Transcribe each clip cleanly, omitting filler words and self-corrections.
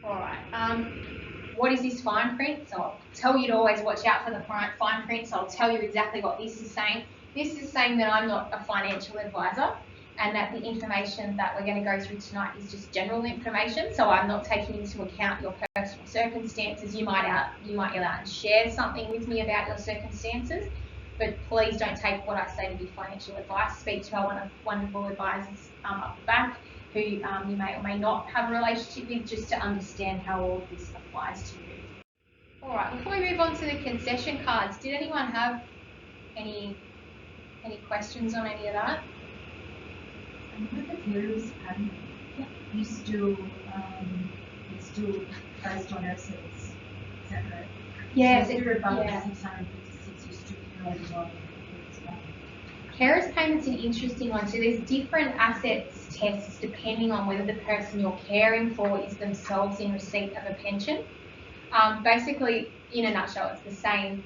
All right. What is this fine print? So I'll tell you to always watch out for the fine print, so I'll tell you exactly what this is saying. This is saying that I'm not a financial advisor and that the information that we're going to go through tonight is just general information, so I'm not taking into account your personal circumstances. You might share something with me about your circumstances, but please don't take what I say to be financial advice. Speak to our wonderful advisors up the back, who you may or may not have a relationship with, just to understand how all of this applies to you. All right, before we move on to the concession cards, did anyone have any questions on any of that? With the carer's payment, it's still based on assets. Is that right? Yes. So if you're above 656, you're still carrying on. Carer's payment's an interesting one. So there's different assets tests depending on whether the person you're caring for is themselves in receipt of a pension. Basically, in a nutshell, it's the same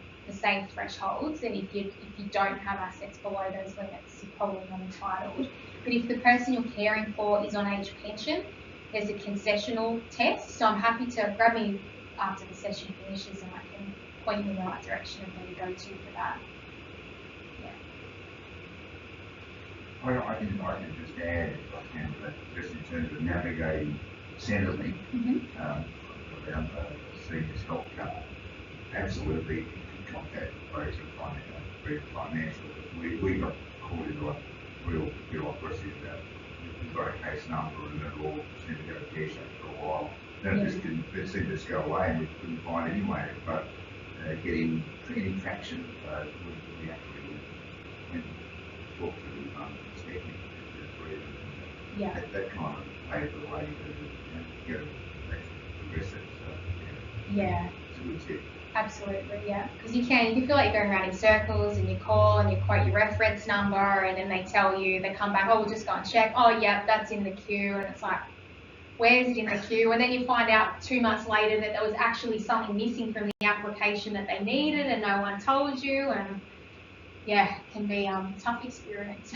thresholds, and if you don't have assets below those limits, you're probably not entitled. But if the person you're caring for is on age pension, there's a concessional test. So I'm happy to grab me after the session finishes, and I can point you in the right direction of where to go to for that. I can just add, if I can, that just in terms of navigating Centrelink around the seniors health card, absolutely contact those of financial. We got caught into a real bureaucracy about we've got a case number and it all seemed to go pear-shaped for a while. Then it seemed to just go away and we couldn't find any way. But getting traction, we actually went and talked to that kind of paved the way to get it progressive. So, yeah. It's a good tip. Absolutely, yeah. Because you feel like you're going around in circles, and you call and you quote your reference number, and then they come back, oh, we'll just go and check. Oh, yeah, that's in the queue. And it's like, where is it in the queue? And then you find out 2 months later that there was actually something missing from the application that they needed and no one told you. And yeah, it can be a tough experience.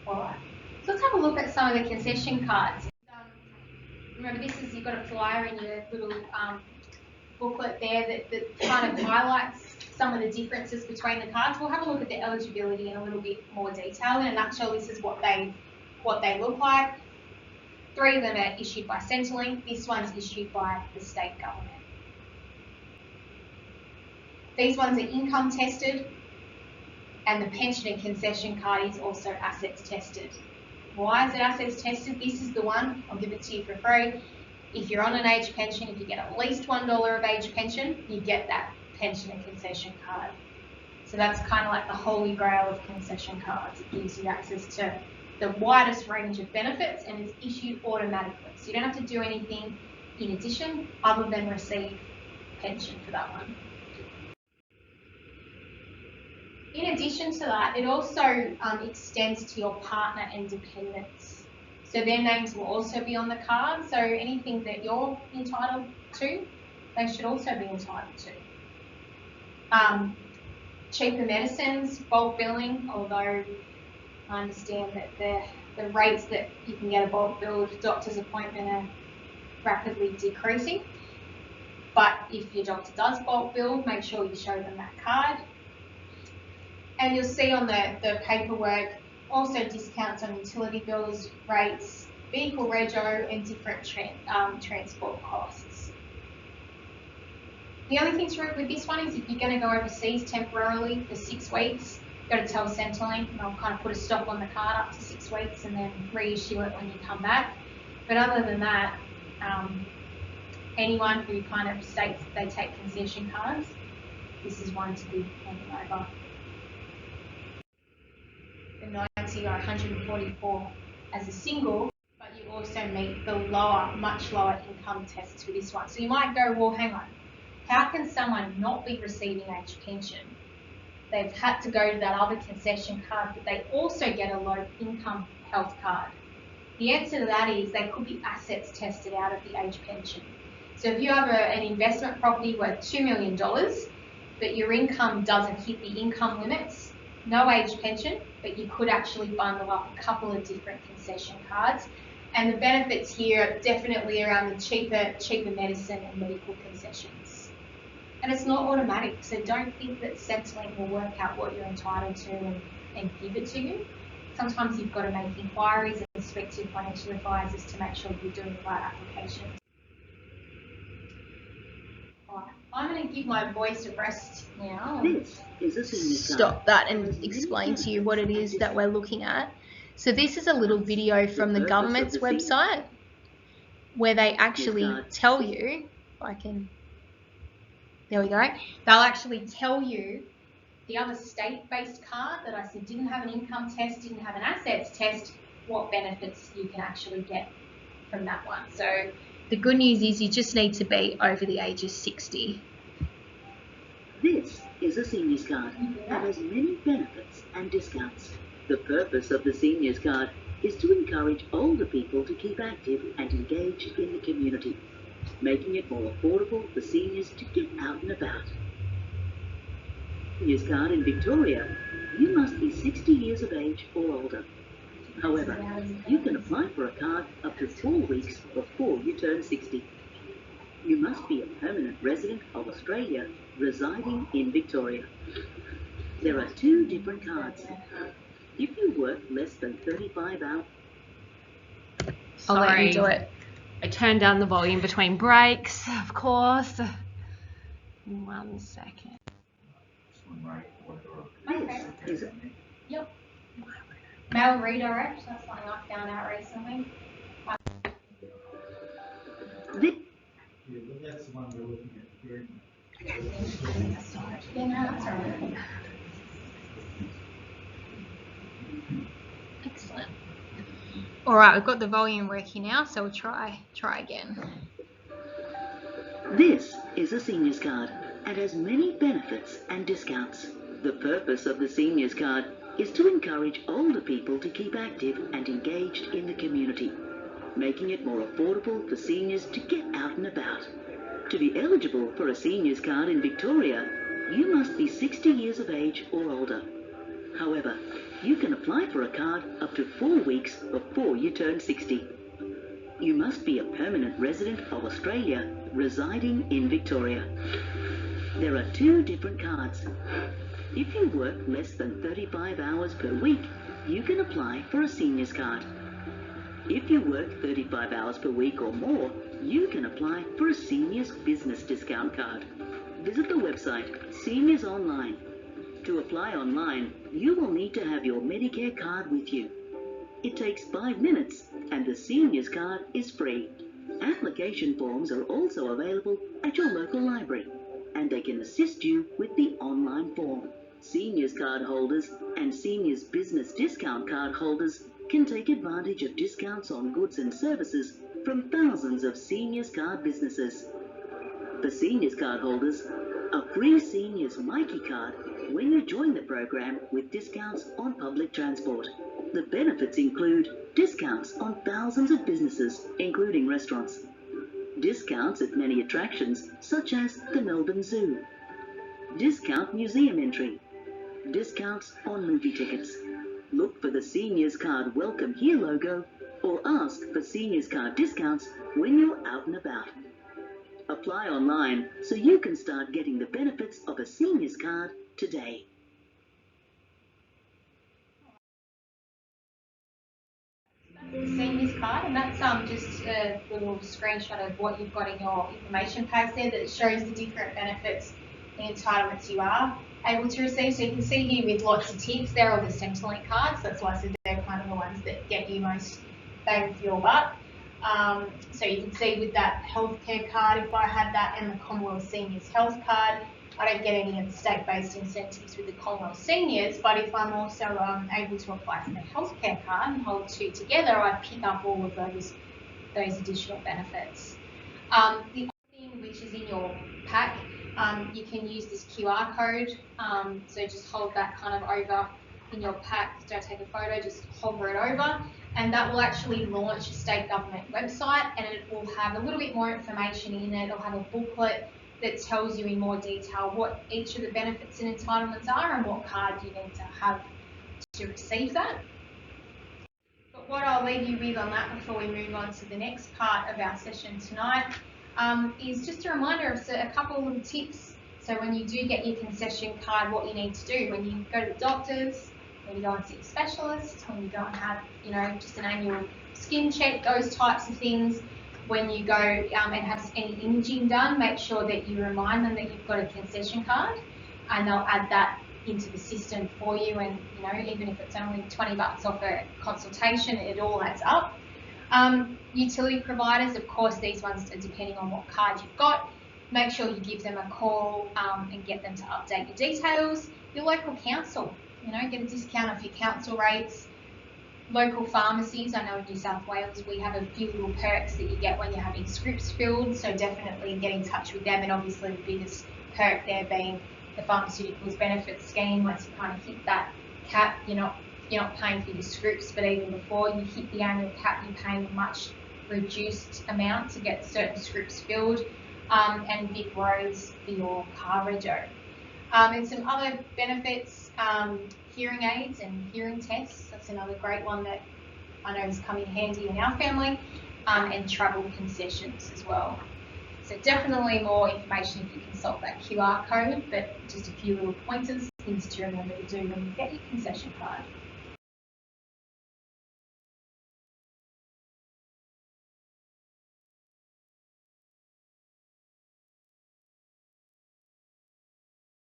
All right, so let's have a look at some of the concession cards. Remember, you've got a flyer in your little booklet there that kind of highlights some of the differences between the cards. We'll have a look at the eligibility in a little bit more detail. In a nutshell, this is what they look like. 3 of them are issued by Centrelink. This one's issued by the state government. These ones are income tested, and the pension and concession card is also assets tested. Why is it assets tested? This is the one, I'll give it to you for free. If you're on an age pension, if you get at least $1 of age pension, you get that pension and concession card. So that's kind of like the holy grail of concession cards. It gives you access to the widest range of benefits, and it's issued automatically. So you don't have to do anything in addition other than receive pension for that one. In addition to that, it also extends to your partner and dependents. So their names will also be on the card. So anything that you're entitled to, they should also be entitled to. Cheaper medicines, bulk billing, although I understand that the rates that you can get a bulk billed doctor's appointment are rapidly decreasing. But if your doctor does bulk bill, make sure you show them that card. And you'll see on the paperwork also discounts on utility bills, rates, vehicle rego, and different transport costs. The only thing to note with this one is if you're going to go overseas temporarily for 6 weeks, you've got to tell Centrelink, and they'll kind of put a stop on the card up to 6 weeks and then reissue it when you come back. But other than that, anyone who kind of states that they take concession cards, this is one to be handing over. The 90 or 144 as a single, but you also meet the much lower income tests for this one. So you might go, well, hang on, how can someone not be receiving age pension? They've had to go to that other concession card, but they also get a low income health card. The answer to that is they could be assets tested out of the age pension. So if you have an investment property worth $2 million, but your income doesn't hit the income limits, no age pension, but you could actually bundle up a couple of different concession cards, And the benefits here are definitely around the cheaper medicine and medical concessions. And it's not automatic, so don't think that Centrelink will work out what you're entitled to and give it to you. Sometimes you've got to make inquiries and speak to financial advisors to make sure you're doing the right applications. Right. I'm going to give my voice a rest now. This is a senior Stop that and explain to you what it is that we're looking at. So this is a little video from the government's website where they actually tell you, if I can, there we go, they'll actually tell you the other state-based card that I said didn't have an income test, didn't have an assets test, what benefits you can actually get from that one. So the good news is you just need to be over the age of 60. This is a seniors card and has many benefits and discounts. The purpose of the seniors card is to encourage older people to keep active and engaged in the community, making it more affordable for seniors to get out and about. Seniors card in Victoria, you must be 60 years of age or older. However, you can apply for a card up to 4 weeks before you turn 60. You must be a permanent resident of Australia residing in Victoria. There are 2 different cards. If you work less than 35 hours... I'll let you do it. I turned down the volume between breaks, of course. 1 second. Okay. Is it? Yep. Mail redirect, that's something I found out recently. Yeah, but that's the one we're looking at here. Yeah, no, that's all right. Excellent. All right, we've got the volume working now, so we'll try again. This is a seniors card and has many benefits and discounts. The purpose of the seniors card is to encourage older people to keep active and engaged in the community, making it more affordable for seniors to get out and about. To be eligible for a seniors card in Victoria, you must be 60 years of age or older. However, you can apply for a card up to 4 weeks before you turn 60. You must be a permanent resident of Australia residing in Victoria. There are 2 different cards. If you work less than 35 hours per week, you can apply for a seniors card. If you work 35 hours per week or more, you can apply for a seniors business discount card. Visit the website Seniors Online. To apply online, you will need to have your Medicare card with you. It takes 5 minutes and the seniors card is free. Application forms are also available at your local library and they can assist you with the online form. Seniors card holders and seniors business discount card holders can take advantage of discounts on goods and services from thousands of seniors card businesses. For seniors card holders, a free seniors Mikey card when you join the program with discounts on public transport. The benefits include discounts on thousands of businesses, including restaurants, discounts at many attractions such as the Melbourne Zoo, discount museum entry, discounts on movie tickets. Look for the Seniors Card Welcome Here logo or ask for Seniors Card discounts when you're out and about. Apply online so you can start getting the benefits of a Seniors Card today. The seniors card, and that's just a little screenshot of what you've got in your information pack there that shows the different benefits and entitlements you are able to receive. So you can see here with lots of ticks, they're all the Centrelink cards. That's why I said they're kind of the ones that get you most bang for your buck. So you can see with that healthcare card, if I had that and the Commonwealth Seniors Health Card, I don't get any of the state-based incentives with the Commonwealth Seniors, but if I'm also able to apply for the healthcare card and hold 2 together, I pick up all of those additional benefits. The other thing which is in your pack, you can use this QR code, so just hold that kind of over in your pack, don't take a photo, just hover it over, and that will actually launch a state government website, and it will have a little bit more information in it. It'll have a booklet that tells you in more detail what each of the benefits and entitlements are and what card you need to have to receive that. But what I'll leave you with on that before we move on to the next part of our session tonight is just a reminder of a couple of little tips. So when you do get your concession card, what you need to do when you go to the doctors, when you go and see a specialist, when you go and have, just an annual skin check, those types of things. When you go and have any imaging done, make sure that you remind them that you've got a concession card, and they'll add that into the system for you. And even if it's only $20 off a consultation, it all adds up. Utility providers, of course, these ones are depending on what card you've got. Make sure you give them a call and get them to update your details. Your local council, get a discount off your council rates. Local pharmacies, I know in New South Wales we have a few little perks that you get when you're having scripts filled, so definitely get in touch with them. And obviously the biggest perk there being the pharmaceuticals benefit scheme. Once you kind of hit that cap, you're not paying for your scripts, but even before you hit the annual cap, you're paying a much reduced amount to get certain scripts filled, and big roads for your car rego. And some other benefits, hearing aids and hearing tests. That's another great one that I know has come in handy in our family, and travel concessions as well. So definitely more information if you consult that QR code, but just a few little pointers, things to remember to do when you get your concession card.